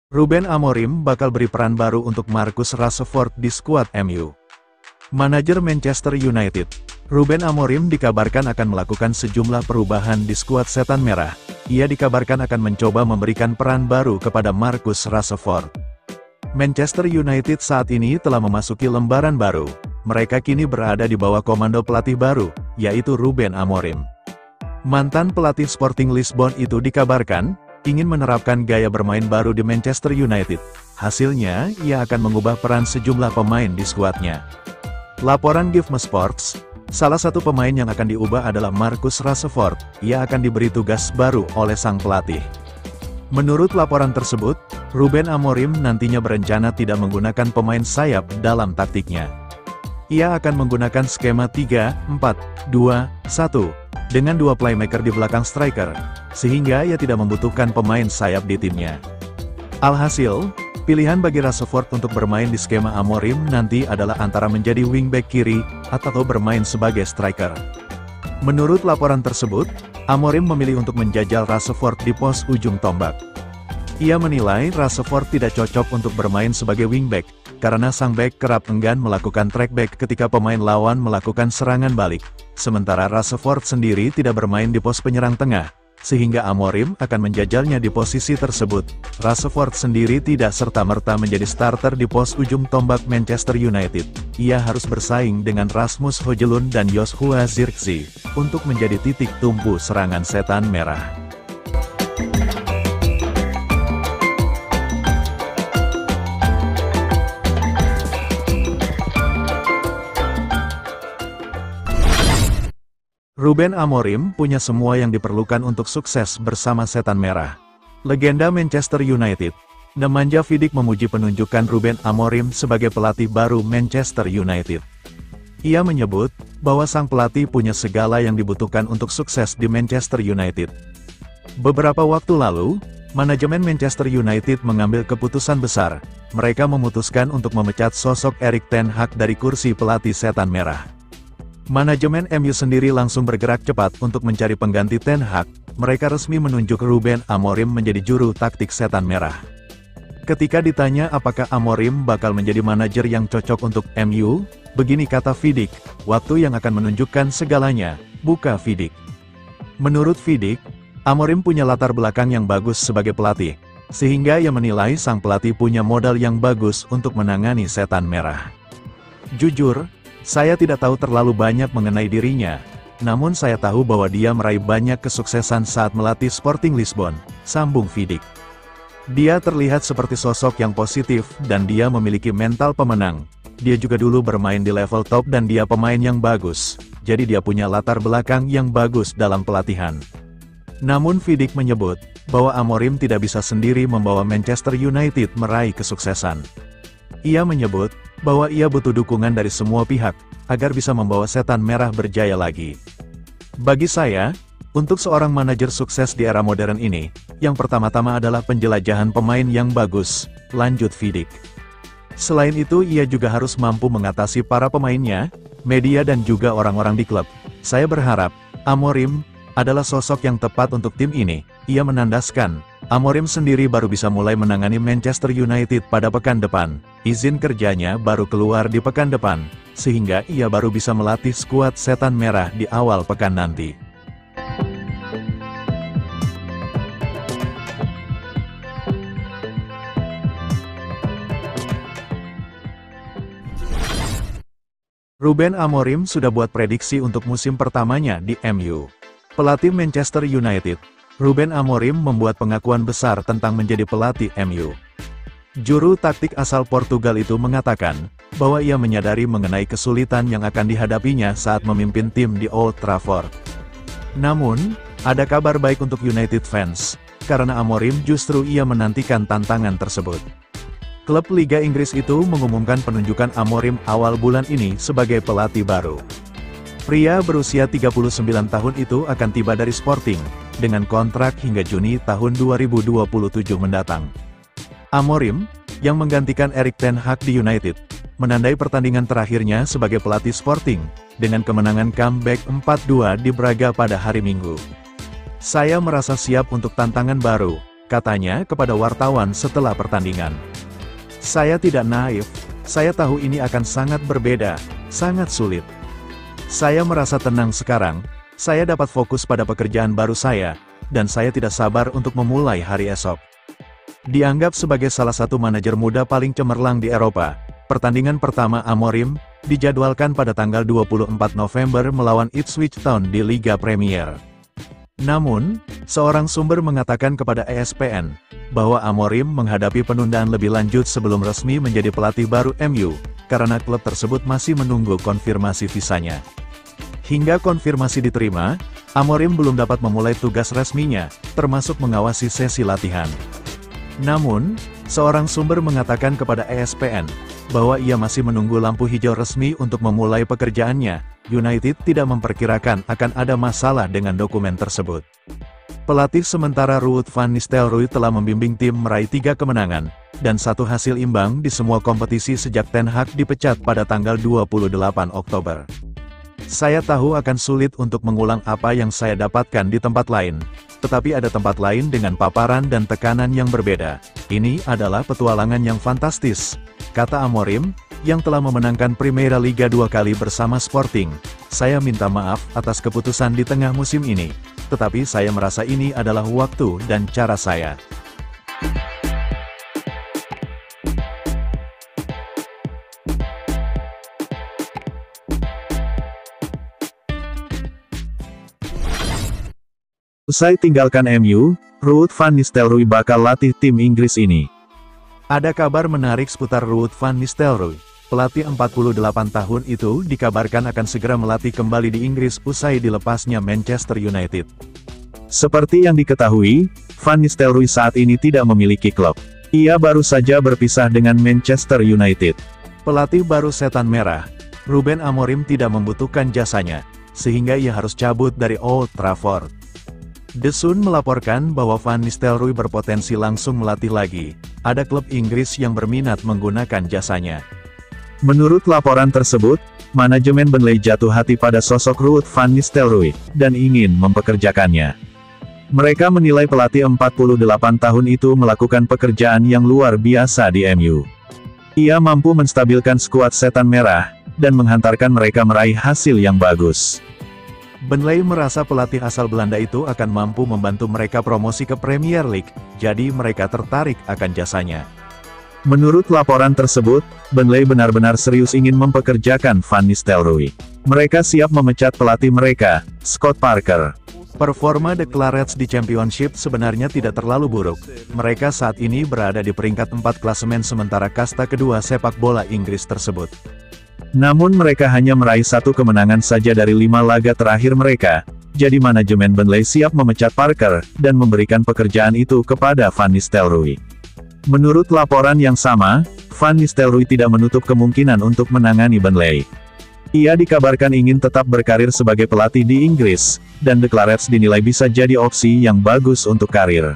Ruben Amorim bakal beri peran baru untuk Marcus Rashford di skuad MU. Manajer Manchester United, Ruben Amorim dikabarkan akan melakukan sejumlah perubahan di skuad Setan Merah. Ia dikabarkan akan mencoba memberikan peran baru kepada Marcus Rashford. Manchester United saat ini telah memasuki lembaran baru. Mereka kini berada di bawah komando pelatih baru, yaitu Ruben Amorim. Mantan pelatih Sporting Lisbon itu dikabarkan ingin menerapkan gaya bermain baru di Manchester United. Hasilnya, ia akan mengubah peran sejumlah pemain di skuadnya. Laporan Give Me Sports, salah satu pemain yang akan diubah adalah Marcus Rashford. Ia akan diberi tugas baru oleh sang pelatih. Menurut laporan tersebut, Ruben Amorim nantinya berencana tidak menggunakan pemain sayap dalam taktiknya. Ia akan menggunakan skema 3-4-2-1, dengan dua playmaker di belakang striker, sehingga ia tidak membutuhkan pemain sayap di timnya. Alhasil, pilihan bagi Rashford untuk bermain di skema Amorim nanti adalah antara menjadi wingback kiri, atau bermain sebagai striker. Menurut laporan tersebut, Amorim memilih untuk menjajal Rashford di pos ujung tombak. Ia menilai Rashford tidak cocok untuk bermain sebagai wingback, karena sang bek kerap enggan melakukan track back ketika pemain lawan melakukan serangan balik. Sementara Rashford sendiri tidak bermain di pos penyerang tengah, sehingga Amorim akan menjajalnya di posisi tersebut. Rashford sendiri tidak serta-merta menjadi starter di pos ujung tombak Manchester United. Ia harus bersaing dengan Rasmus Højlund dan Joshua Zirkzee untuk menjadi titik tumpu serangan Setan Merah. Ruben Amorim punya semua yang diperlukan untuk sukses bersama Setan Merah. Legenda Manchester United, Nemanja Vidic memuji penunjukan Ruben Amorim sebagai pelatih baru Manchester United. Ia menyebut bahwa sang pelatih punya segala yang dibutuhkan untuk sukses di Manchester United. Beberapa waktu lalu, manajemen Manchester United mengambil keputusan besar. Mereka memutuskan untuk memecat sosok Erik ten Hag dari kursi pelatih Setan Merah. Manajemen MU sendiri langsung bergerak cepat untuk mencari pengganti ten Hag. Mereka resmi menunjuk Ruben Amorim menjadi juru taktik Setan Merah. Ketika ditanya apakah Amorim bakal menjadi manajer yang cocok untuk MU, begini kata Vidic, "Waktu yang akan menunjukkan segalanya," buka Vidic. Menurut Vidic, Amorim punya latar belakang yang bagus sebagai pelatih, sehingga ia menilai sang pelatih punya modal yang bagus untuk menangani Setan Merah. "Jujur, saya tidak tahu terlalu banyak mengenai dirinya, namun saya tahu bahwa dia meraih banyak kesuksesan saat melatih Sporting Lisbon," sambung Vidic. "Dia terlihat seperti sosok yang positif dan dia memiliki mental pemenang. Dia juga dulu bermain di level top dan dia pemain yang bagus, jadi dia punya latar belakang yang bagus dalam pelatihan." Namun Vidic menyebut bahwa Amorim tidak bisa sendiri membawa Manchester United meraih kesuksesan. Ia menyebut bahwa ia butuh dukungan dari semua pihak, agar bisa membawa Setan Merah berjaya lagi. "Bagi saya, untuk seorang manajer sukses di era modern ini, yang pertama-tama adalah penjelajahan pemain yang bagus," lanjut Vidic. Selain itu ia juga harus mampu mengatasi para pemainnya, media dan juga orang-orang di klub. "Saya berharap Amorim adalah sosok yang tepat untuk tim ini," ia menandaskan. Amorim sendiri baru bisa mulai menangani Manchester United pada pekan depan. Izin kerjanya baru keluar di pekan depan, sehingga ia baru bisa melatih skuad Setan Merah di awal pekan nanti. Ruben Amorim sudah buat prediksi untuk musim pertamanya di MU. Pelatih Manchester United, Ruben Amorim membuat pengakuan besar tentang menjadi pelatih MU. Juru taktik asal Portugal itu mengatakan bahwa ia menyadari mengenai kesulitan yang akan dihadapinya saat memimpin tim di Old Trafford. Namun, ada kabar baik untuk United fans, karena Amorim justru ia menantikan tantangan tersebut. Klub Liga Inggris itu mengumumkan penunjukan Amorim awal bulan ini sebagai pelatih baru. Pria berusia 39 tahun itu akan tiba dari Sporting, dengan kontrak hingga Juni tahun 2027 mendatang. Amorim, yang menggantikan Erik ten Hag di United, menandai pertandingan terakhirnya sebagai pelatih Sporting, dengan kemenangan comeback 4-2 di Braga pada hari Minggu. "Saya merasa siap untuk tantangan baru, katanya kepada wartawan setelah pertandingan. Saya tidak naif, saya tahu ini akan sangat berbeda, sangat sulit. Saya merasa tenang sekarang, saya dapat fokus pada pekerjaan baru saya, dan saya tidak sabar untuk memulai hari esok. Dianggap sebagai salah satu manajer muda paling cemerlang di Eropa, pertandingan pertama Amorim dijadwalkan pada tanggal 24 November melawan Ipswich Town di Liga Premier. Namun, seorang sumber mengatakan kepada ESPN, bahwa Amorim menghadapi penundaan lebih lanjut sebelum resmi menjadi pelatih baru MU, karena klub tersebut masih menunggu konfirmasi visanya. Hingga konfirmasi diterima, Amorim belum dapat memulai tugas resminya, termasuk mengawasi sesi latihan. Namun, seorang sumber mengatakan kepada ESPN, bahwa ia masih menunggu lampu hijau resmi untuk memulai pekerjaannya. United tidak memperkirakan akan ada masalah dengan dokumen tersebut. Pelatih sementara Ruud van Nistelrooy telah membimbing tim meraih 3 kemenangan, dan 1 hasil imbang di semua kompetisi sejak Ten Hag dipecat pada tanggal 28 Oktober. Saya tahu akan sulit untuk mengulang apa yang saya dapatkan di tempat lain, tetapi ada tempat lain dengan paparan dan tekanan yang berbeda. Ini adalah petualangan yang fantastis, kata Amorim, yang telah memenangkan Primeira Liga 2 kali bersama Sporting. Saya minta maaf atas keputusan di tengah musim ini, tetapi saya merasa ini adalah waktu dan cara saya. Usai tinggalkan MU, Ruud van Nistelrooy bakal latih tim Inggris ini. Ada kabar menarik seputar Ruud van Nistelrooy. Pelatih 48 tahun itu dikabarkan akan segera melatih kembali di Inggris usai dilepasnya Manchester United. Seperti yang diketahui, Van Nistelrooy saat ini tidak memiliki klub. Ia baru saja berpisah dengan Manchester United. Pelatih baru Setan Merah, Ruben Amorim tidak membutuhkan jasanya, sehingga ia harus cabut dari Old Trafford. The Sun melaporkan bahwa Van Nistelrooy berpotensi langsung melatih lagi. Ada klub Inggris yang berminat menggunakan jasanya. Menurut laporan tersebut, manajemen Burnley jatuh hati pada sosok Ruud van Nistelrooy, dan ingin mempekerjakannya. Mereka menilai pelatih 48 tahun itu melakukan pekerjaan yang luar biasa di MU. Ia mampu menstabilkan skuad Setan Merah, dan menghantarkan mereka meraih hasil yang bagus. Burnley merasa pelatih asal Belanda itu akan mampu membantu mereka promosi ke Premier League, jadi mereka tertarik akan jasanya. Menurut laporan tersebut, Burnley benar-benar serius ingin mempekerjakan Van Nistelrooy. Mereka siap memecat pelatih mereka, Scott Parker. Performa The Clarets di Championship sebenarnya tidak terlalu buruk. Mereka saat ini berada di peringkat 4 klasemen sementara kasta kedua sepak bola Inggris tersebut. Namun mereka hanya meraih 1 kemenangan saja dari 5 laga terakhir mereka, jadi manajemen Burnley siap memecat Parker, dan memberikan pekerjaan itu kepada Van Nistelrooy. Menurut laporan yang sama, Van Nistelrooy tidak menutup kemungkinan untuk menangani Burnley. Ia dikabarkan ingin tetap berkarir sebagai pelatih di Inggris, dan The Clarets dinilai bisa jadi opsi yang bagus untuk karir.